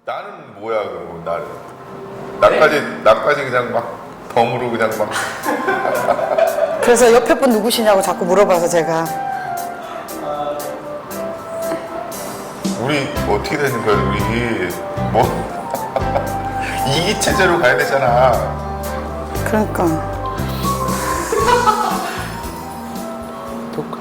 나는 뭐야 그러고 나까지 그냥 막 덤으로 그냥 막. 그래서 옆에 분 누구시냐고 자꾸 물어봐서 제가. 우리 뭐 어떻게 되는 거야 우리 뭐 이기 체제로 가야 되잖아. 그러니까. 토크.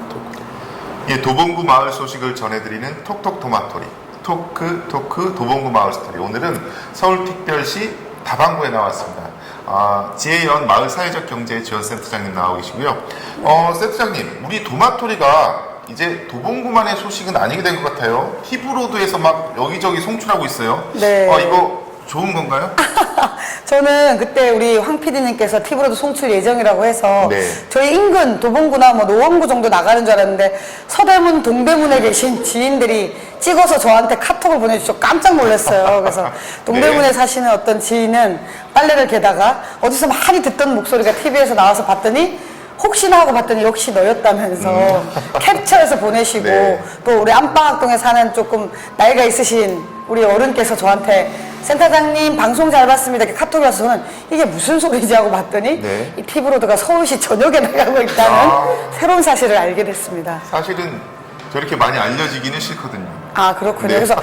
예, 도봉구 마을 소식을 전해드리는 톡톡 토마토리. 토크 도봉구 마을 스토리. 오늘은 서울특별시 다방구에 나왔습니다. 지혜연 마을 사회적 경제 지원센터장님 나오고 계시고요. 센터장님, 우리 도마토리가 이제 도봉구만의 소식은 아니게 된 것 같아요. 티브로드에서 막 여기저기 송출하고 있어요. 네. 이거 좋은 건가요? 저는 그때 우리 황 PD님께서 TV로도 송출 예정이라고 해서 네. 저희 인근 도봉구나 뭐 노원구 정도 나가는 줄 알았는데 서대문, 동대문에 계신 지인들이 찍어서 저한테 카톡을 보내주셔서 깜짝 놀랐어요. 그래서 동대문에 네. 사시는 어떤 지인은 빨래를 개다가 어디서 많이 듣던 목소리가 TV에서 나와서 봤더니 혹시나 하고 봤더니 역시 너였다면서 캡처해서 보내시고 네. 또 우리 안방학동에 사는 조금 나이가 있으신 우리 어른께서 저한테 센터장님 방송 잘 봤습니다 이렇게 카톡이 와서 저는 이게 무슨 소리지 하고 봤더니 네. 이 TV로드가 서울시 전역에 나가고 있다는 새로운 사실을 알게 됐습니다. 사실은 저렇게 많이 알려지기는 싫거든요. 아 그렇군요. 네. 그래서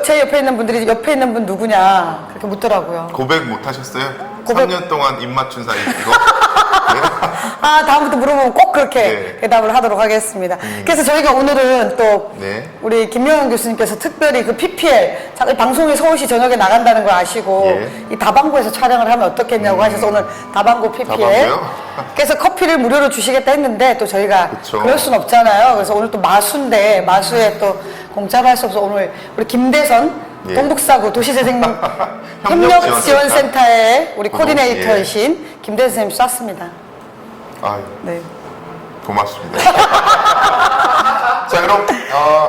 제 옆에 있는 분들이 옆에 있는 분 누구냐 그렇게 묻더라고요. 고백 못 하셨어요? 고백- 3년 동안 입 맞춘 사이 이거? 아 다음부터 물어보면 꼭 그렇게 네. 대답을 하도록 하겠습니다. 그래서 저희가 오늘은 또 네. 우리 김명현 교수님께서 특별히 그 PPL 방송이 서울시 전역에 나간다는 걸 아시고 예. 이 다방구에서 촬영을 하면 어떻겠냐고 하셔서 오늘 다방구 PPL 다방구요? 그래서 커피를 무료로 주시겠다 했는데 또 저희가 그쵸. 그럴 순 없잖아요. 그래서 오늘 또 마수인데 마수에 또 공짜로 할 수 없어서 오늘 우리 김대선 예. 동북사구 도시재생 협력지원센터. 협력지원센터의 우리 고동, 코디네이터이신 김대선 선생님 쐈습니다. 아유, 네. 고맙습니다. 자, 그럼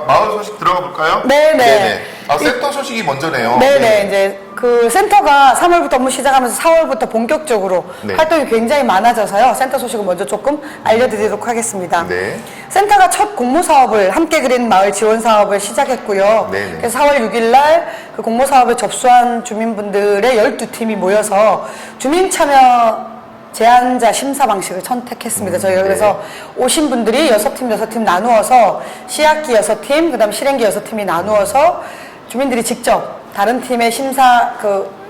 마을 소식 들어가 볼까요? 네네. 센터 소식이 먼저네요. 네네. 이제 그 센터가 3월부터 업무 시작하면서 4월부터 본격적으로 네. 활동이 굉장히 많아져서요. 센터 소식을 먼저 조금 알려드리도록 하겠습니다. 네. 센터가 첫 공모 사업을 함께 그린 마을 지원 사업을 시작했고요. 네네. 그래서 4월 6일 날 그 공모 사업에 접수한 주민분들의 12팀이 모여서 주민 참여 제한자 심사 방식을 선택했습니다. 저희가 네. 그래서 오신 분들이 6팀 나누어서 시학기 6팀, 그 다음 실행기 6팀이 나누어서 주민들이 직접 다른 팀의 심사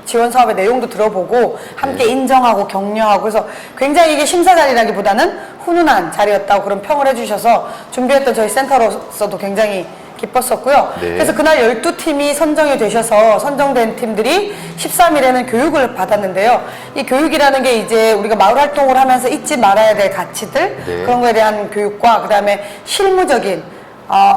지원 사업의 내용도 들어보고 함께 네. 인정하고 격려하고 그래서 굉장히 이게 심사 자리라기보다는 훈훈한 자리였다고 그런 평을 해주셔서 준비했던 저희 센터로서도 굉장히 기뻤었고요. 네. 그래서 그날 12팀이 선정이 되셔서 선정된 팀들이 13일에는 교육을 받았는데요. 이 교육이라는 게 이제 우리가 마을 활동을 하면서 잊지 말아야 될 가치들 네. 그런 거에 대한 교육과 그 다음에 실무적인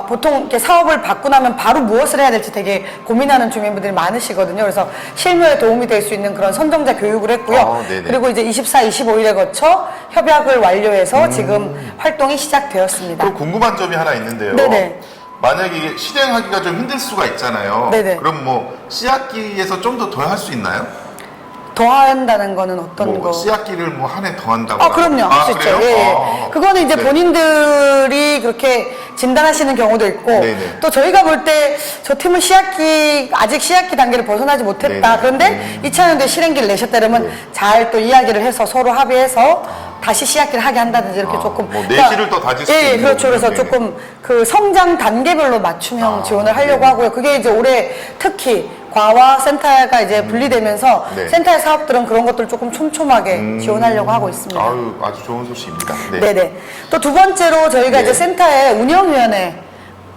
보통 이렇게 사업을 받고 나면 바로 무엇을 해야 될지 되게 고민하는 주민분들이 많으시거든요. 그래서 실무에 도움이 될 수 있는 그런 선정자 교육을 했고요. 네네. 그리고 이제 24, 25일에 거쳐 협약을 완료해서 지금 활동이 시작되었습니다. 그리고 궁금한 점이 하나 있는데요. 네네. 만약에 이게 실행하기가 좀 힘들 수가 있잖아요. 네네. 그럼 뭐 C학기에서 좀 더 할 수 있나요? 더 한다는 거는 어떤 거? C학기를 뭐 한 해 더 한다고. 그럼요. 할 수 있죠. 그래요? 예. 그거는 이제 네. 본인들이 그렇게 진단하시는 경우도 있고, 네네. 또 저희가 볼 때 저 팀은 아직 시학기 단계를 벗어나지 못했다. 네네. 그런데 2차년도에 실행기를 내셨다 그러면 네. 잘 또 이야기를 해서 서로 합의해서 다시 시학기를 하게 한다든지 이렇게 조금. 뭐 내실을 더 다질 수도 예, 있는 그렇죠. 그래서 거군요. 조금 그 성장 단계별로 맞춤형 지원을 하려고 네. 하고요. 그게 이제 올해 특히 과와 센터가 이제 분리되면서 네. 센터의 사업들은 그런 것들을 조금 촘촘하게 지원하려고 하고 있습니다. 아유, 아주 좋은 소식입니다. 네. 네네. 또 두 번째로 저희가 네. 이제 센터의 운영위원회,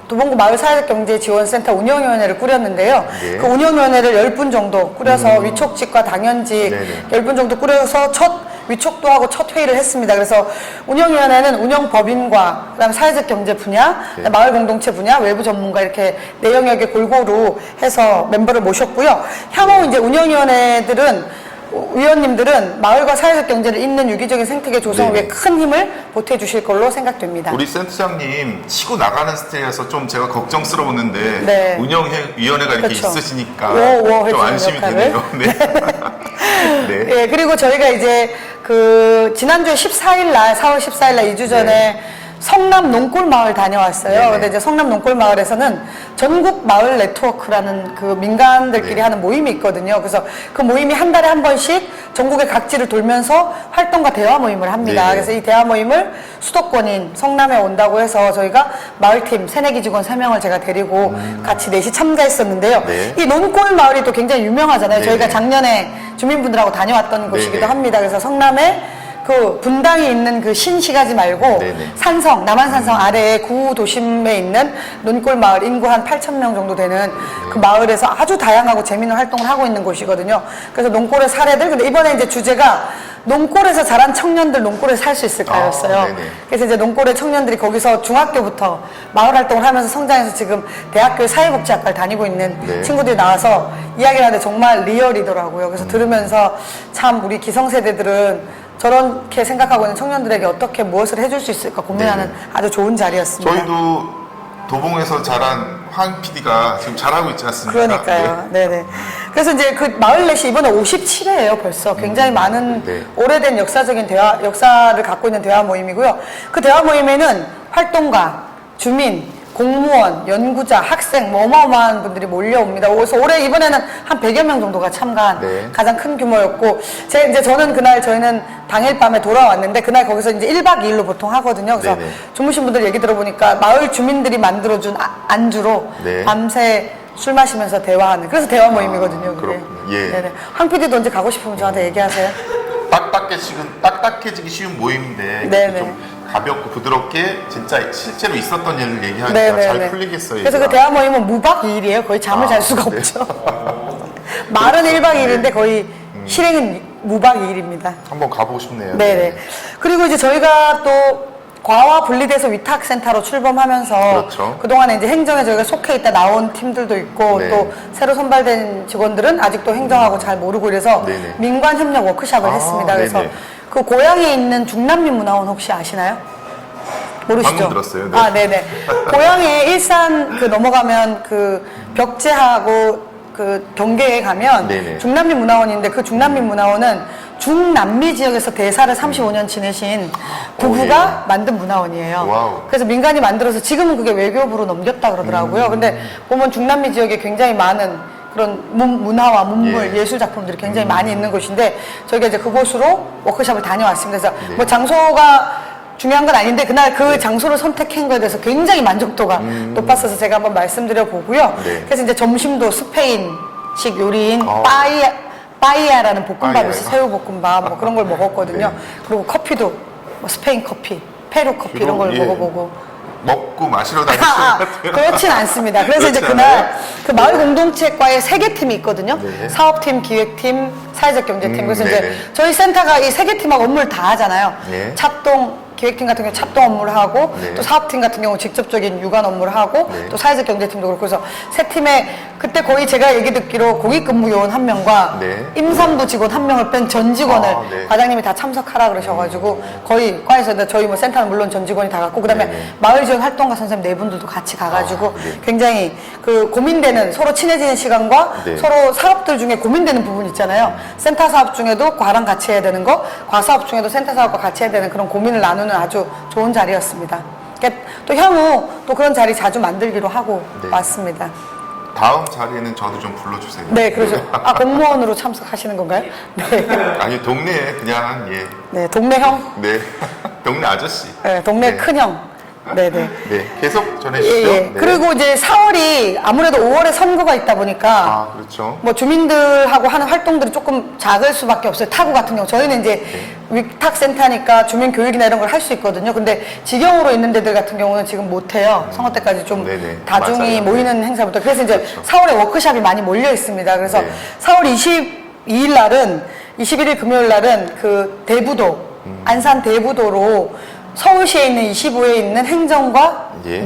도봉구 마을사회적경제지원센터 운영위원회를 꾸렸는데요. 네. 그 운영위원회를 10분 정도 꾸려서 위촉직과 당연직 네네. 10분 정도 꾸려서 위촉도 하고 첫 회의를 했습니다. 그래서 운영위원회는 운영법인과 그다음 사회적 경제 분야, 네. 마을 공동체 분야, 외부 전문가 이렇게 내 영역에 골고루 해서 멤버를 모셨고요. 향후 이제 운영위원회들은 위원님들은 마을과 사회적 경제를 잇는 유기적인 생태계 조성을 네네. 위해 큰 힘을 보태 주실 걸로 생각됩니다. 우리 센터장님 치고 나가는 스타일이라서 좀 제가 걱정스러웠는데 네. 운영위원회가 이렇게 그쵸. 있으시니까 워 좀 해주는 안심이 역할을. 되네요. 네. 네. 예, 그리고 저희가 이제 지난주에 14일 날, 4월 14일 날 2주 전에 성남 농골마을 다녀왔어요. 네네. 근데 이제 성남 농골마을에서는 전국 마을 네트워크라는 그 민간들끼리 네. 하는 모임이 있거든요. 그래서 그 모임이 한 달에 한 번씩 전국의 각지를 돌면서 활동과 대화 모임을 합니다. 네네. 그래서 이 대화 모임을 수도권인 성남에 온다고 해서 저희가 마을팀 새내기 직원 3명을 제가 데리고 같이 넷이 참가했었는데요. 네. 이 논골마을이 또 굉장히 유명하잖아요. 네네. 저희가 작년에 주민분들하고 다녀왔던 곳이기도 네네. 합니다. 그래서 성남에 그 분당이 있는 그 신시가지 말고 네네. 산성, 남한산성 아래에 구도심에 있는 논골마을 인구 한 8,000명 정도 되는 그 마을에서 아주 다양하고 재미있는 활동을 하고 있는 곳이거든요. 그래서 논골의 사례들, 근데 이번에 이제 주제가 논골에서 자란 청년들 논골에 살 수 있을까였어요. 아, 네네. 그래서 이제 논골의 청년들이 거기서 중학교부터 마을 활동을 하면서 성장해서 지금 대학교 사회복지학과를 다니고 있는 네. 친구들이 나와서 이야기를 하는데 정말 리얼이더라고요. 그래서 들으면서 참 우리 기성세대들은 저렇게 생각하고 있는 청년들에게 어떻게 무엇을 해줄 수 있을까 고민하는 네네. 아주 좋은 자리였습니다. 저희도 도봉에서 자란 황 PD가 지금 잘하고 있지 않습니까? 그러니까요. 네네. 그래서 이제 그 마을넷이 이번에 57회예요, 벌써. 굉장히 많은 네. 오래된 역사적인 역사를 갖고 있는 대화 모임이고요. 그 대화 모임에는 활동가, 주민, 공무원, 연구자, 학생, 뭐 어마어마한 분들이 몰려옵니다. 그래서 올해 이번에는 한 100여 명 정도가 참가한 네. 가장 큰 규모였고, 이제 저는 그날 저희는 당일 밤에 돌아왔는데, 그날 거기서 이제 1박 2일로 보통 하거든요. 그래서 네네. 주무신 분들 얘기 들어보니까 마을 주민들이 만들어준 안주로 네. 밤새 술 마시면서 대화하는, 그래서 대화 모임이거든요. 그게. 그렇군요. 예. 네네. 황 PD도 언제 가고 싶으면 저한테 얘기하세요. 딱딱해지기 쉬운 모임인데 네네. 좀 가볍고 부드럽게 진짜 실제로 있었던 일을 얘기하니까 네네네. 잘 풀리겠어요. 그래서 그 얘기가. 대화 모임은 무박 2일이에요. 거의 잠을 잘 수가 네. 없죠. 말은 1박 2일인데 거의 실행은 무박 2일입니다. 한번 가보고 싶네요. 네네. 그리고 이제 저희가 또 과와 분리돼서 위탁센터로 출범하면서 그렇죠. 그동안에 이제 행정에 저희가 속해 있다 나온 팀들도 있고 네. 또 새로 선발된 직원들은 아직도 행정하고 잘 모르고 이래서 네네. 민관협력 워크숍을 아, 했습니다. 그래서 네네. 그 고향에 있는 중남민문화원 혹시 아시나요? 모르시죠? 방금 들었어요. 네. 아, 네네. 고향에 일산 그 넘어가면 그 벽제하고 그 경계에 가면 네네. 중남민문화원인데 그 중남민문화원은 중남미 지역에서 대사를 35년 지내신 부부가 만든 문화원이에요. 와우. 그래서 민간이 만들어서 지금은 그게 외교부로 넘겼다 그러더라고요. 근데 보면 중남미 지역에 굉장히 많은 그런 문화와 문물, 예. 예술 작품들이 굉장히 많이 있는 곳인데 저희가 이제 그곳으로 워크숍을 다녀왔습니다. 그래서 네. 뭐 장소가 중요한 건 아닌데 그날 그 장소를 선택한 거에 대해서 굉장히 만족도가 높았어서 제가 한번 말씀드려 보고요. 네. 그래서 이제 점심도 스페인식 요리인 어. 빠이야라는 볶음밥이 빠이야요? 있어요. 새우볶음밥 뭐 그런 걸 먹었거든요. 네. 그리고 커피도 뭐 스페인 커피, 페루 커피 이런 걸 예. 먹어보고 먹고 마시러 다니시는 것 같아요. 그렇진 않습니다. 그래서 이제 그렇지 그날 않아요? 그 마을 공동체과의 3개 팀이 있거든요. 네. 사업팀, 기획팀, 사회적 경제팀. 그래서 네네. 이제 저희 센터가 이 3개 팀하고 업무를 다 하잖아요. 네. 합동 기획팀 같은 경우 찹동 업무를 하고 네. 또 사업팀 같은 경우 직접적인 유관 업무를 하고 네. 또 사회적 경제팀도 그렇고 그래서 세 팀에 그때 거의 제가 얘기 듣기로 공익근무 요원 1명과 네. 임산부 직원 1명을 뺀 전 직원을 아, 네. 과장님이 다 참석하라 그러셔가지고 거의 과에서 저희 뭐 센터는 물론 전 직원이 다 갔고 그다음에 네네. 마을 지원 활동가 선생님 4분들도 같이 가가지고 아, 네. 굉장히 그 고민되는 서로 친해지는 시간과 네. 서로 사업들 중에 고민되는 부분 있잖아요. 센터 사업 중에도 과랑 같이 해야 되는 거, 과 사업 중에도 센터 사업과 같이 해야 되는 그런 고민을 나누는 아주 좋은 자리였습니다. 그러니까 또 향후 또 그런 자리 자주 만들기로 하고 네. 왔습니다. 다음 자리에는 저도 좀 불러주세요. 네, 그러죠. 아, 공무원으로 참석하시는 건가요? 네. 아니 동네에 그냥 예. 네, 동네 형, 네. 동네 아저씨. 네, 동네 네. 큰 형. 네네. 네. 계속 예, 전해주시죠. 예. 네. 그리고 이제 4월이 아무래도 5월에 선거가 있다 보니까 아 그렇죠. 뭐 주민들하고 하는 활동들이 조금 작을 수밖에 없어요. 타구 같은 경우 저희는 이제 위탁센터니까 주민 교육이나 이런 걸 할 수 있거든요. 근데 직영으로 있는 데들 같은 경우는 지금 못 해요. 선거 때까지 좀 네네. 다중이 맞아요. 모이는 행사부터. 그래서 이제 그렇죠. 4월에 워크숍이 많이 몰려 있습니다. 그래서 네. 4월 22일 날은 21일 금요일 날은 그 대부도 안산 대부도로 서울시에 있는 25에 있는 행정과 예.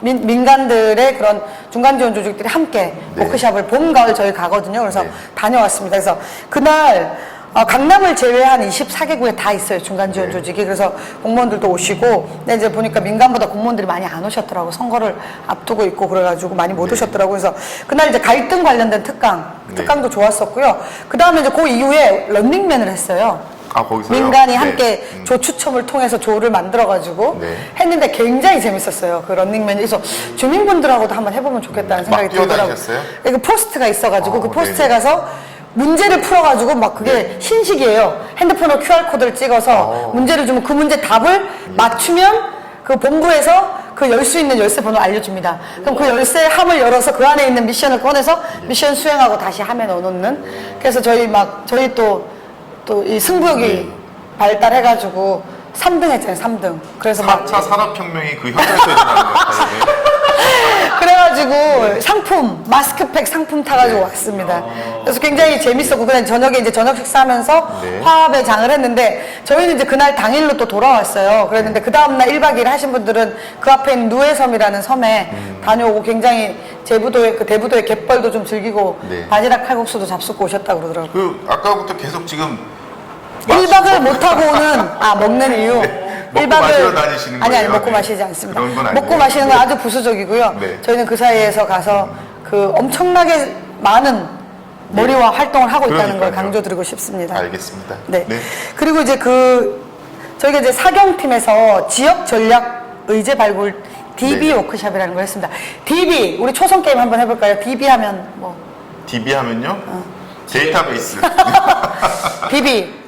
민간들의 그런 중간 지원 조직들이 함께 네. 워크숍을 봄, 가을 저희 가거든요. 그래서 네. 다녀왔습니다. 그래서 그날 강남을 제외한 24개국에 다 있어요. 중간 지원 네. 조직이. 그래서 공무원들도 오시고 근데 이제 보니까 민간보다 공무원들이 많이 안 오셨더라고. 선거를 앞두고 있고 그래가지고 많이 못 네. 오셨더라고. 그래서 그날 이제 갈등 관련된 네. 특강도 좋았었고요. 그 다음에 이제 그 이후에 런닝맨을 했어요. 거기서요? 민간이 네. 함께 조 추첨을 통해서 조를 만들어가지고 네. 했는데 굉장히 재밌었어요. 그 런닝맨. 그래서 주민분들하고도 한번 해보면 좋겠다는 생각이 막 들더라고요. 뛰어다니셨어요? 그 포스트가 있어가지고 그 포스트에 네네. 가서 문제를 풀어가지고 막 그게 신식이에요. 핸드폰으로 QR코드를 찍어서 문제를 주면 그 문제 답을 맞추면 그 본부에서 그 열 수 있는 열쇠 번호 알려줍니다. 그럼 그 열쇠 함을 열어서 그 안에 있는 미션을 꺼내서 미션 수행하고 다시 함에 넣어놓는. 그래서 저희 또 이 승부욕이 발달해가지고 3등 했잖아요, 3등. 그래서 막 4차 산업혁명이 그 현장에서 일어나는 것 같아요. 그래가지고 상품, 마스크팩 상품 타가지고 네. 왔습니다. 그래서 굉장히 재밌었고, 그냥 저녁에 이제 저녁 식사하면서 네. 화합의 장을 했는데, 저희는 이제 그날 당일로 또 돌아왔어요. 그랬는데, 그 다음날 1박 2일 하신 분들은 그 앞에 있는 누에섬이라는 섬에 다녀오고 굉장히 제부도의, 그 대부도의 갯벌도 좀 즐기고, 네. 바지락 칼국수도 잡수고 오셨다고 그러더라고요. 그 아까부터 계속 지금 1박을 못하고 오는, 먹는 이유. 먹고 마시러 다니시는 아니, 거예요? 먹고 네. 마시지 않습니다. 그런 건 아니에요? 먹고 마시는 건 네. 아주 부수적이고요. 네. 저희는 그 사이에서 가서 그 엄청나게 많은 머리와 활동을 하고 있다는 걸 그러니까요. 강조드리고 싶습니다. 알겠습니다. 네. 그리고 이제 저희가 이제 사경팀에서 지역 전략 의제 발굴 DB 네. 워크숍이라는 걸 했습니다. DB, 우리 초성 게임 한번 해볼까요? DB 하면 뭐? DB 하면요? 데이터베이스. DB.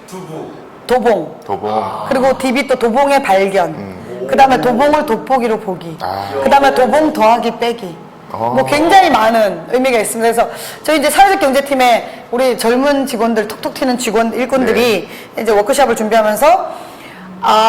도봉. 도봉. 그리고 DB 또 도봉의 발견. 그 다음에 도봉을 돋보기로 보기. 그 다음에 도봉 더하기 빼기. 뭐 굉장히 많은 의미가 있습니다. 그래서 저희 이제 사회적 경제팀에 우리 젊은 직원들, 톡톡 튀는 일꾼들이 이제 워크숍을 준비하면서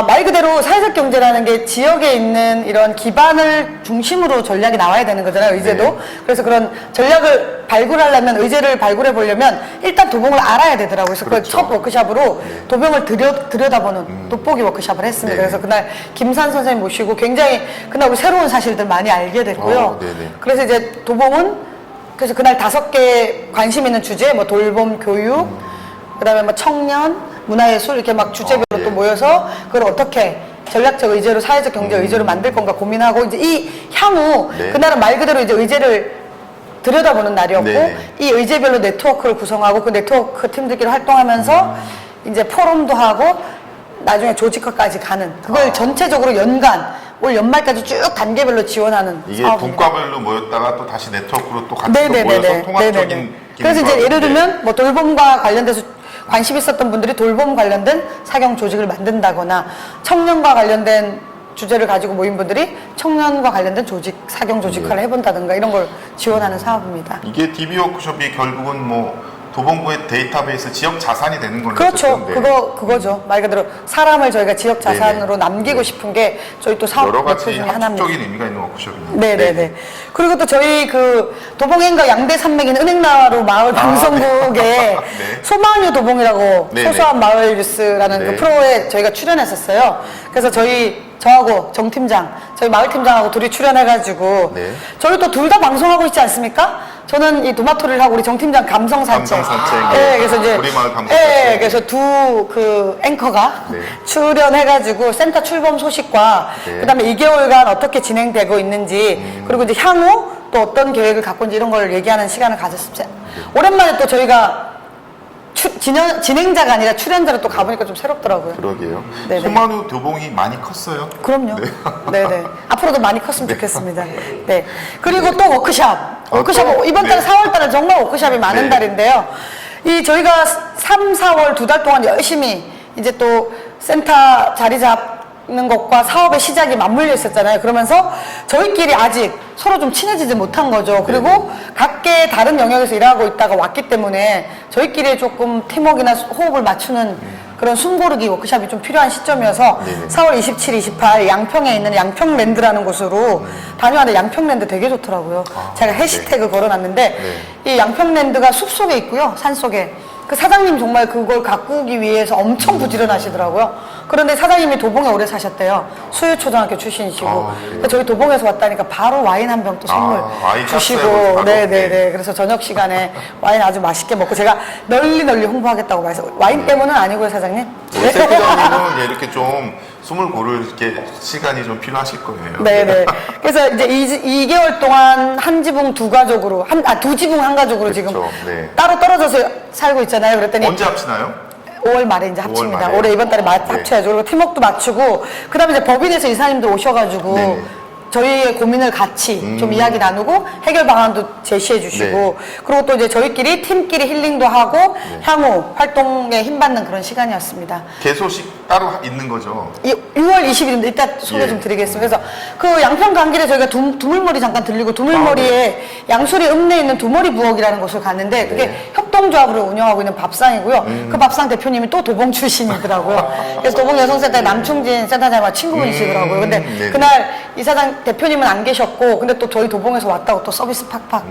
말 그대로 사회적 경제라는 게 지역에 있는 이런 기반을 중심으로 전략이 나와야 되는 거잖아요, 의제도. 네. 그래서 그런 전략을 발굴하려면, 의제를 발굴해 보려면 일단 도봉을 알아야 되더라고요. 그래서 그렇죠. 그 첫 워크숍으로 도봉을 들여다보는 돋보기 워크숍을 했습니다. 네. 그래서 그날 김산 선생님 모시고 굉장히 그날 우리 새로운 사실들 많이 알게 됐고요. 네네. 그래서 이제 도봉은 그래서 그날 5개 관심 있는 주제, 뭐 돌봄, 교육, 그다음에 뭐 청년, 문화예술 이렇게 막 주제별로 예. 또 모여서 그걸 어떻게 전략적 의제로 사회적 경제 의제로 만들 건가 고민하고 이제 이 향후 네. 그날은 말 그대로 이제 의제를 들여다보는 날이었고 네. 이 의제별로 네트워크를 구성하고 그 네트워크 팀들끼리 활동하면서 이제 포럼도 하고 나중에 조직화까지 가는 그걸 전체적으로 올 연말까지 쭉 단계별로 지원하는 이게 사업입니다. 분과별로 모였다가 또 다시 네트워크로 또 같이 또 네네네네. 모여서 통합적인 네네네. 그래서 이제 기능도 예를 하고. 들면 뭐 돌봄과 관련돼서 관심 있었던 분들이 돌봄 관련된 사경 조직을 만든다거나 청년과 관련된 주제를 가지고 모인 분들이 청년과 관련된 사경 조직화를 해본다든가 이런 걸 지원하는 사업입니다. 이게 DB 워크숍이 결국은 뭐 도봉구의 데이터베이스 지역 자산이 되는 거네요. 그렇죠. 어쨌든. 네. 그거죠. 말 그대로 사람을 저희가 지역 자산으로 남기고 싶은 게 저희 또 사업 여러 목표 가지 중에 하나입니다. 함축적인 의미가 있는 워크숍이네요. 네네네. 그리고 또 저희 그 도봉행과 양대 산맥인 은행나루 마을 방송국에 네. 소마뉴 도봉이라고 네네. 소소한 마을 뉴스라는 네. 그 프로에 저희가 출연했었어요. 그래서 저하고 정 팀장, 저희 마을 팀장하고 둘이 출연해가지고 네. 저희 또 둘 다 방송하고 있지 않습니까? 저는 이 도마토리를 하고 우리 정 팀장 감성 산책. 감성 산책. 네, 그래서 이제 우리 마을 감성 네, 산책. 그래서 두 그 앵커가 네. 출연해가지고 센터 출범 소식과 네. 그다음에 2개월간 어떻게 진행되고 있는지 그리고 이제 향후 또 어떤 계획을 갖고 있는지 이런 걸 얘기하는 시간을 가졌습니다. 오랜만에 또 저희가 진행자가 아니라 출연자로 또 가보니까 좀 새롭더라고요. 그러게요. 네네. 소만우 도봉이 많이 컸어요. 그럼요. 네. 네네. 앞으로도 많이 컸으면 좋겠습니다. 네. 그리고 또 워크샵. 또? 이번 달 네. 4월 달은 정말 워크샵이 많은 네. 달인데요. 저희가 3, 4월 2달 동안 열심히 이제 또 센터 자리 잡는 것과 사업의 시작이 맞물려 있었잖아요. 그러면서 저희끼리 아직 서로 좀 친해지지 못한 거죠. 그리고 각계 다른 영역에서 일하고 있다가 왔기 때문에 저희끼리 조금 팀워크나 호흡을 맞추는 그런 숨고르기 워크숍이 좀 필요한 시점이어서 네네. 4월 27, 28 양평에 있는 양평랜드라는 곳으로 다녀왔는데 양평랜드 되게 좋더라고요. 제가 해시태그 걸어놨는데 이 양평랜드가 숲속에 있고요. 산속에. 그 사장님 정말 그걸 가꾸기 위해서 엄청 부지런하시더라고요. 그런데 사장님이 도봉에 오래 사셨대요. 수유초등학교 출신이시고. 그래서 저희 도봉에서 왔다니까 바로 와인 한 병 또 선물 와인 주시고. 땄어요, 바로. 네네네. 그래서 저녁 시간에 와인 아주 맛있게 먹고 제가 널리 홍보하겠다고 말해서 와인 때문은 아니고요, 사장님. 우리 세부장님은 이렇게 좀 숨을 고를 이렇게 시간이 좀 필요하실 거예요. 네네. 그래서 이제 2개월 동안 한 지붕 두 가족으로, 두 지붕 한 가족으로 그렇죠. 지금 네. 따로 떨어져서 살고 있잖아요. 그랬더니 언제 합치나요? 5월 말에 이제 5월 합칩니다. 말에. 올해 이번 달에 네. 합쳐야죠. 그리고 팀워크도 맞추고, 그 다음에 이제 법인에서 이사님들 오셔가지고, 네네. 저희의 고민을 같이 좀 이야기 나누고 해결 방안도 제시해 주시고 네. 그리고 또 이제 저희끼리 팀끼리 힐링도 하고 향후 활동에 힘받는 그런 시간이었습니다. 개소식 따로 있는 거죠. 6월 20일인데 이따 소개 예. 좀 드리겠습니다. 그래서 그 양평 강길에 저희가 두물머리 잠깐 들리고 두물머리에 양수리 읍내에 있는 두머리 부엌이라는 곳을 갔는데 그게 협동조합으로 운영하고 있는 밥상이고요. 그 밥상 대표님이 또 도봉 출신이더라고요. 그래서 도봉 여성센터의 남충진 센터장과 친구분이시더라고요. 근데 네네. 그날 이사장 대표님은 안 계셨고 근데 또 저희 도봉에서 왔다고 또 서비스 팍팍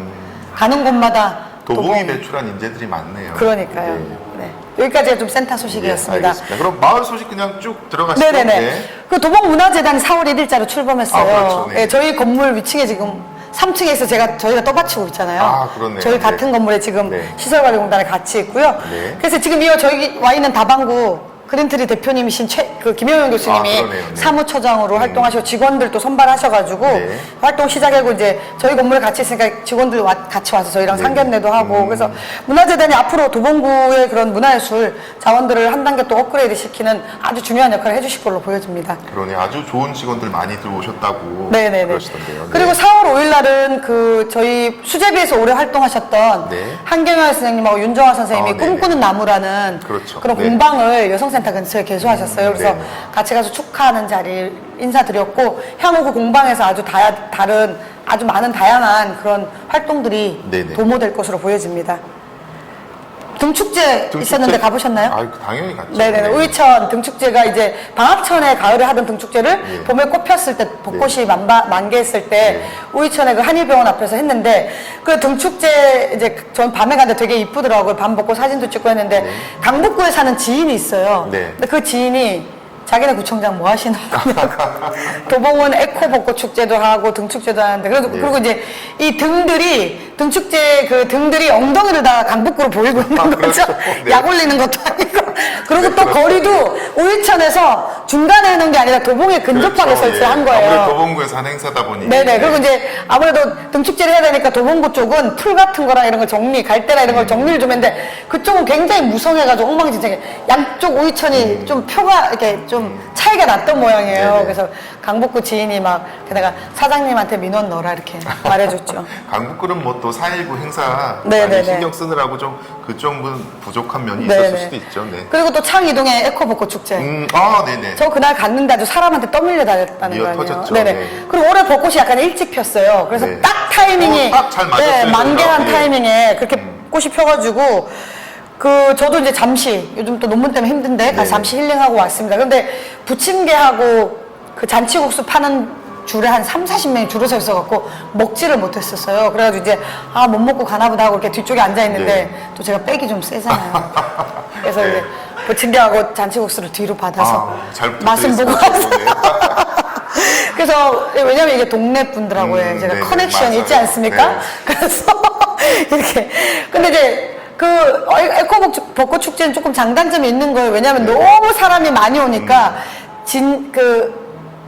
가는 곳마다 도봉이 배출한 인재들이 많네요. 그러니까요. 네. 여기까지가 좀 센터 소식이었습니다. 알겠습니다. 그럼 마을 소식 그냥 쭉 들어가시죠. 네네네. 네. 그 도봉문화재단이 4월 1일자로 출범했어요. 아, 그렇죠. 네. 네, 저희 건물 위층에 지금 3층에 있어 저희가 떠받치고 있잖아요. 아, 그렇네요. 저희 네. 같은 건물에 지금 네. 시설관리공단에 같이 있고요. 네. 그래서 지금 저기 와 있는 다방구 그린트리 대표님이신 김효영 교수님이 아, 그러네요. 네. 사무처장으로 활동하시고 직원들도 선발하셔가지고 네. 활동 시작하고 이제 저희 건물에 같이 있으니까 직원들 같이 와서 저희랑 네. 상견례도 하고 그래서 문화재단이 앞으로 도봉구의 그런 문화예술 자원들을 한 단계 또 업그레이드 시키는 아주 중요한 역할을 해주실 걸로 보여집니다. 그러네. 아주 좋은 직원들 많이 들어오셨다고 네네네. 그러시던데요. 네. 그리고 4월 5일 날은 그 저희 수제비에서 오래 활동하셨던 네. 한경화 선생님하고 윤정화 선생님이 아, 네네. 꿈꾸는 나무라는 그렇죠. 런 네. 공방을 여성센터 근처에 개소하셨어요. 그래서 네네. 같이 가서 축하하는 자리 인사드렸고 향후 그 공방에서 아주 다른 아주 많은 다양한 그런 활동들이 네네. 도모될 것으로 보여집니다. 등축제 있었는데 가보셨나요? 아, 당연히 갔죠. 네네. 우이천 등축제가 이제 방학천에 가을에 하던 등축제를 예. 봄에 꽃 폈을 때 벚꽃이 만개했을 때 우이천에 그 한일병원 앞에서 했는데 그 등축제 이제 전 밤에 갔는데 되게 이쁘더라고요. 밤 벚꽃 사진도 찍고 했는데 강북구에 사는 지인이 있어요. 네. 근데 그 지인이 자기네 구청장 뭐 하시나 도봉은 에코 벚꽃 축제도 하고 등축제도 하는데 그리고 이제 이 등축제 그 등들이 엉덩이를 다 강북구로 보이고 있는 거죠. 그렇죠. 네. 약 올리는 것도 아니고 그리고 또 그렇죠. 거리도 우이천에서 중간에 해놓은 게 아니라 도봉에 근접하게 그렇죠. 설치한 예. 거예요. 아무래도 도봉구에서 하는 행사다 보니. 네네. 그리고 이제 아무래도 등축제를 해야 되니까 도봉구 쪽은 풀 같은 거랑 이런 거 갈대나 이런 걸 정리를 좀 했는데 그쪽은 굉장히 무성해가지고 엉망진창해. 양쪽 우이천이 좀 표가 이렇게 좀 차이가 났던 모양이에요. 네네. 그래서 강북구 지인이 막 게다가 사장님한테 민원 넣어라 이렇게 말해줬죠. 강북구는 뭐 또 4.19 행사 네네네. 많이 신경 쓰느라고 좀 그쪽은 부족한 면이 네네. 있었을 수도 있죠. 네. 그리고 또 창이동의 에코벚꽃 축제. 네네. 저 그날 갔는데 아주 사람한테 떠밀려 다녔다는 미어 거 아니에요. 터졌죠. 네네. 네. 그리고 올해 벚꽃이 약간 일찍 폈어요. 그래서 네. 딱 타이밍이 딱 잘 맞았어요, 네, 만개한 저희가. 예. 타이밍에 그렇게 꽃이 펴가지고 저도 이제 잠시 요즘 또 논문 때문에 힘든데 가서 네. 잠시 힐링하고 왔습니다. 근데 부침개하고 그 잔치국수 파는 줄에 한 30-40명이 줄을 서 있어갖고 먹지를 못했었어요. 그래가지고 이제 못 먹고 가나보다 하고 이렇게 뒤쪽에 앉아있는데 네. 또 제가 백이 좀 세잖아요. 그래서 네. 이제 부침개하고 잔치국수를 뒤로 받아서 잘 맛은 보고 부탁드리겠습니다. 왔어요. 그래서 왜냐면 이게 동네 분들하고의 제가 네네, 커넥션이 맞아요. 있지 않습니까? 네. 그래서 이렇게 근데 이제 에코 벚꽃 축제는 조금 장단점이 있는 거예요. 왜냐하면 너무 사람이 많이 오니까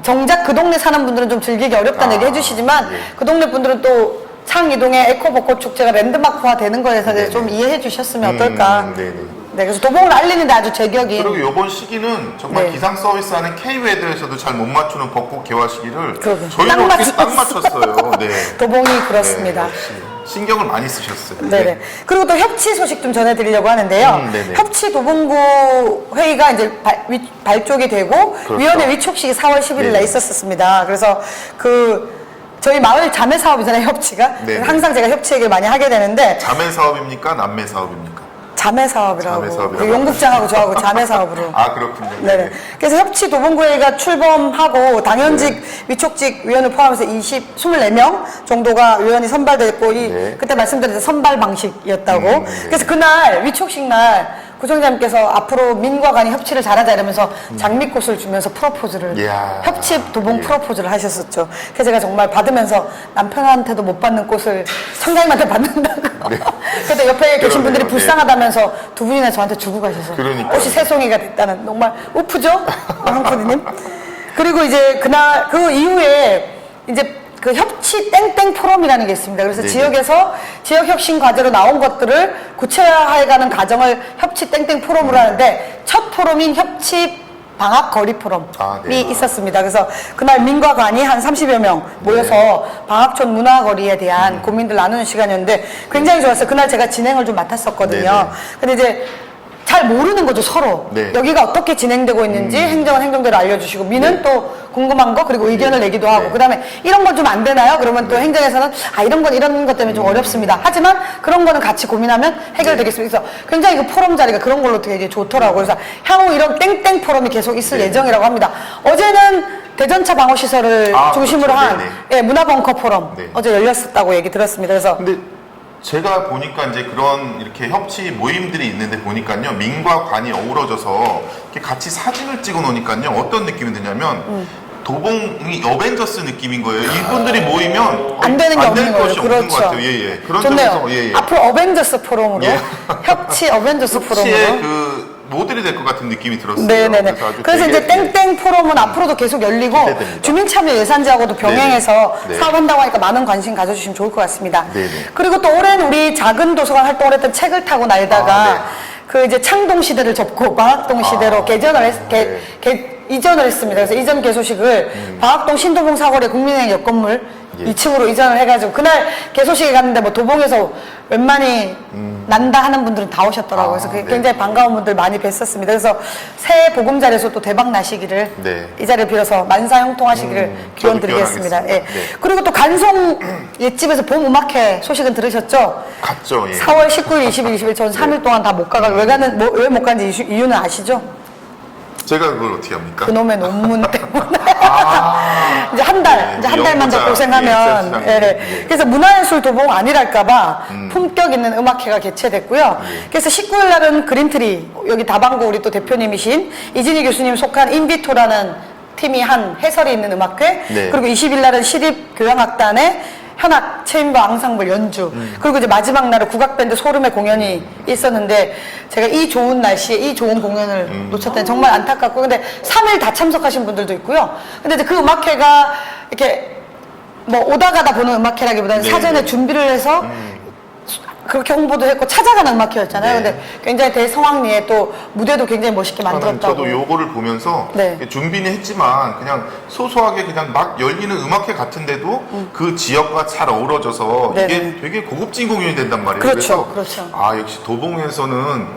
정작 그 동네 사는 분들은 좀 즐기기 어렵다는 얘기 해주시지만 예. 그 동네 분들은 또 창이동의 에코 벚꽃 축제가 랜드마크화 되는 거에서 이제 좀 이해해 주셨으면 어떨까. 네네. 네, 그래서 도봉을 알리는데 아주 제격인. 그리고 이번 시기는 정말 네. 기상 서비스하는 K웨더에서도 잘 못 맞추는 벚꽃 개화 시기를 그러게. 저희는 딱 어떻게 딱 맞췄어요. 네. 도봉이 그렇습니다. 네, 역시 신경을 많이 쓰셨어요. 네네. 그리고 또 협치 소식 좀 전해드리려고 하는데요. 네네. 협치 도봉구 회의가 이제 발족이 되고 그렇죠. 위원회 위촉식이 4월 11일에 네네. 있었습니다. 그래서 저희 마을 자매 사업이잖아요, 협치가. 네네. 그래서 항상 제가 협치 얘기를 많이 하게 되는데 자매 사업입니까? 남매 사업입니까? 자매 사업이라고. 자매 사업이라고. 그 용국장하고 저하고 자매 사업으로. 아, 그렇군요. 네네. 그래서 협치 도봉구회가 출범하고 당연직 위촉직 위원을 포함해서 24명 정도가 위원이 선발됐고 네. 그때 말씀드린 선발 방식이었다고. 네. 그래서 그날 위촉식 날 구청장님께서 앞으로 민과 간이 협치를 잘하자 이러면서 장미꽃을 주면서 프로포즈를 이야. 협치 도봉 예. 프로포즈를 하셨었죠. 그래서 제가 정말 받으면서 남편한테도 못 받는 꽃을 청장님한테 받는다고. 네. 그때 옆에 계신 그러네요. 분들이 네. 불쌍하다면서 두 분이나 저한테 주고 가셔서 그러니까요. 꽃이 세 송이가 됐다는 정말 우프죠? 황프디님. 그리고 이제 그날 그 이후에 이제 그 협치 땡땡 포럼이라는 게 있습니다. 그래서 네네. 지역에서 지역 혁신 과제로 나온 것들을 구체화해가는 과정을 협치 땡땡 포럼으로 하는데 첫 포럼인 협치 방학 거리 포럼이 네. 있었습니다. 그래서 그날 민과 관이 한 30여 명 모여서 방학촌 문화거리에 대한 고민들 나누는 시간이었는데 굉장히 좋았어요. 그날 제가 진행을 좀 맡았었거든요. 네네. 근데 이제 잘 모르는 거죠, 서로. 네. 여기가 어떻게 진행되고 있는지 행정은 행정대로 알려주시고, 민은 네. 또 궁금한 거, 그리고 의견을 네. 내기도 하고, 네. 그 다음에 이런 건 좀 안 되나요? 그러면 또 행정에서는, 이런 건 이런 것 때문에 좀 어렵습니다. 하지만 그런 거는 같이 고민하면 해결되겠습니다. 그래서 굉장히 그 포럼 자리가 그런 걸로 되게 좋더라고요. 그래서 향후 이런 땡땡 포럼이 계속 있을 네. 예정이라고 합니다. 어제는 대전차 방어시설을 중심으로 그렇죠. 한 네네. 예, 문화벙커 포럼 네. 어제 열렸었다고 얘기 들었습니다. 그래서 근데 제가 보니까 이제 그런 이렇게 협치 모임들이 있는데 보니까요, 민과 관이 어우러져서 이렇게 같이 사진을 찍어 놓으니까요, 어떤 느낌이 드냐면, 도봉이 어벤져스 느낌인 거예요. 이분들이 모이면 안 되는 게 없는 거예요. 것이 없는 것 그렇죠. 같아요. 예, 예. 그런 좋네요. 점에서 예, 예. 앞으로 어벤져스 포럼으로 예. 협치 어벤져스 협치의 포럼으로. 그 모델이 될 것 같은 느낌이 들었어요. 네네네. 그래서 이제 되게, 땡땡 포럼은 앞으로도 계속 열리고 기대됩니다. 주민참여 예산제하고도 병행해서 네네. 네. 사업한다고 하니까 많은 관심 가져주시면 좋을 것 같습니다. 네네. 그리고 또 올해는 우리 작은 도서관 활동을 했던 책을 타고 날다가 네. 그 이제 창동 시대를 접고 방학동 시대로 이전을 했습니다. 그래서 이전 개소식을 방학동 신도봉 사거리 국민은행 옆 건물 예. 2층으로 이전을 해가지고 그날 개소식에 갔는데 뭐 도봉에서 웬만히 난다 하는 분들은 다 오셨더라고요. 그래서 네. 굉장히 반가운 분들 많이 뵀었습니다. 그래서 새해 보금자리에서 또 대박 나시기를 네. 이 자리를 빌어서 만사형통하시기를 기원 저도 드리겠습니다. 예. 기원하겠습니다. 네. 그리고 또 간송 옛집에서 봄 음악회 소식은 들으셨죠? 갔죠. 예. 4월 19일, 20일, 20일 전 3일 동안 다 못 가가지고 왜 못 간지 이유는 아시죠? 제가 그걸 어떻게 합니까? 그놈의 논문 때문에 이제 한 달, 네, 이제 한 달만 더 연구자, 고생하면 센터장. 예, 네. 네. 그래서 문화예술 도봉 아니랄까봐 품격 있는 음악회가 개최됐고요. 그래서 19일 날은 그린트리 여기 다방구 우리 또 대표님이신 이진희 교수님 속한 인비토라는 팀이 한 해설이 있는 음악회 네. 그리고 20일 날은 시립교향악단의 현악 체인버 앙상블 연주 그리고 이제 마지막 날은 국악밴드 소름의 공연이 있었는데 제가 이 좋은 날씨에 이 좋은 공연을 놓쳤다니 정말 안타깝고 근데 3일 다 참석하신 분들도 있고요. 근데 이제 그 음악회가 이렇게 뭐 오다 가다 보는 음악회라기보다는 네. 사전에 준비를 해서 그렇게 홍보도 했고 찾아가는 음악회였잖아요. 네. 근데 굉장히 대성황리에 또 무대도 굉장히 멋있게 만들었다고. 저도 요거를 보면서 네. 준비는 했지만 그냥 소소하게 그냥 막 열리는 음악회 같은데도 그 지역과 잘 어우러져서 네네. 이게 되게 고급진 공연이 된단 말이에요. 그렇죠, 그래서 그렇죠. 역시 도봉에서는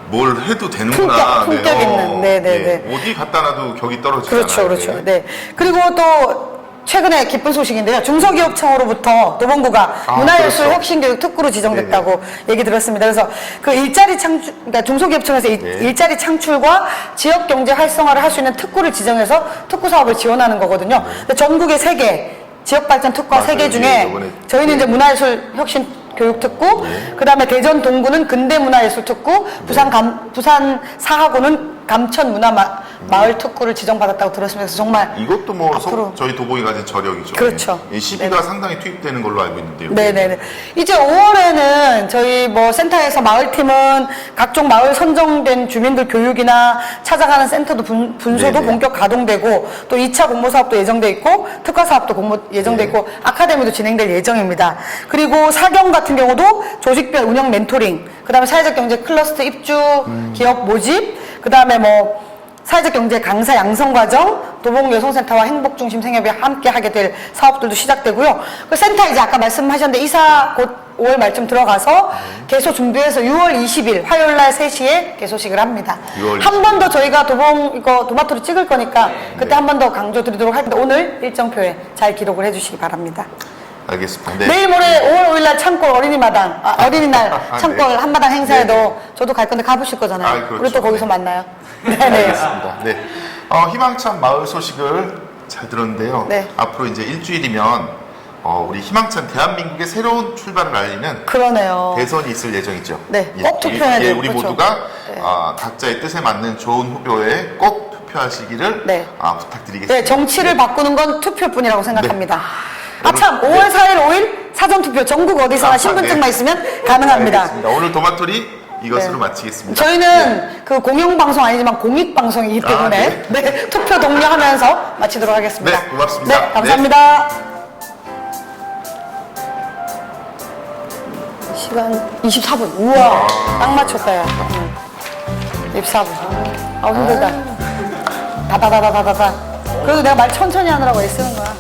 뭘 해도 되는구나. 품격 있는. 네네네. 어디 갖다 놔도 격이 떨어지잖아요. 그렇죠, 그렇죠. 네. 그리고 또 최근에 기쁜 소식인데요. 중소기업청으로부터 도봉구가 문화예술 그렇죠. 혁신교육 특구로 지정됐다고 얘기 들었습니다. 그래서 그 일자리 창출, 그러니까 중소기업청에서 네. 일자리 창출과 지역 경제 활성화를 할 수 있는 특구를 지정해서 특구 사업을 지원하는 거거든요. 근데 전국에 3개 지역 발전 특구가 맞아요. 3개 예, 중에 이번에 저희는 이제 문화예술 혁신 교육 특구, 그다음에 대전 동구는 근대문화예술 특구, 부산 사하구는 감천 문화마을 특구를 지정받았다고 들었습니다. 그래서 정말 이것도 뭐 앞으로. 저희 도봉이 가진 저력이죠. 그렇죠. 이 시비가 상당히 투입되는 걸로 알고 있는데요. 네네네. 이제 5월에는 저희 뭐 센터에서 마을팀은 각종 마을 선정된 주민들 교육이나 찾아가는 센터도 분소도 네네. 본격 가동되고 또 2차 공모 사업도 예정돼 있고 특화 사업도 예정돼 네. 있고 아카데미도 진행될 예정입니다. 그리고 사경 같은 경우도 조직별 운영 멘토링, 그다음에 사회적 경제 클러스터 입주 기업 모집, 그다음에 뭐 사회적 경제 강사 양성 과정, 도봉 여성센터와 행복중심 생협이 함께 하게 될 사업들도 시작되고요. 그 센터 이제 아까 말씀하셨는데 이사 곧 5월 말쯤 들어가서 개소 준비해서 6월 20일 화요일 날 3시에 개소식을 합니다. 6월 한 번 더 저희가 도봉 이거 도마토리 찍을 거니까 그때 한 번 더 강조 드리도록 할 텐데 오늘 일정표에 잘 기록을 해주시기 바랍니다. 알겠습니다. 네. 내일 모레 5월 5일 날 창골 어린이마당, 어린이날 창골 네. 한마당 행사에도 네. 저도 갈 건데 가보실 거잖아요. 그렇죠. 우리 또 거기서 네. 만나요. 네네. 알겠습니다. 네. 희망찬 마을 소식을 잘 들었는데요. 네. 앞으로 이제 일주일이면 우리 희망찬 대한민국의 새로운 출발을 알리는 그러네요. 대선이 있을 예정이죠. 네, 꼭 투표해야 돼요. 우리 그렇죠. 모두가 네. 각자의 뜻에 맞는 좋은 후보에 꼭 투표하시기를 네. 부탁드리겠습니다. 네, 정치를 바꾸는 건 투표뿐이라고 생각합니다. 네. 참, 오늘- 5월 4일, 5일 사전투표 전국 어디서나 신분증만 네. 있으면 가능합니다. 알겠습니다. 오늘 도마토리 이것으로 네. 마치겠습니다. 저희는 그 공영방송 아니지만 공익방송이기 때문에 네. 네, 투표 독려하면서 마치도록 하겠습니다. 네, 고맙습니다. 네, 감사합니다. 시간 24분. 우와, 딱 맞췄다, 야. 24분. 힘들다. 다다다다다다다. 그래도 내가 말 천천히 하느라고 애쓰는 거야.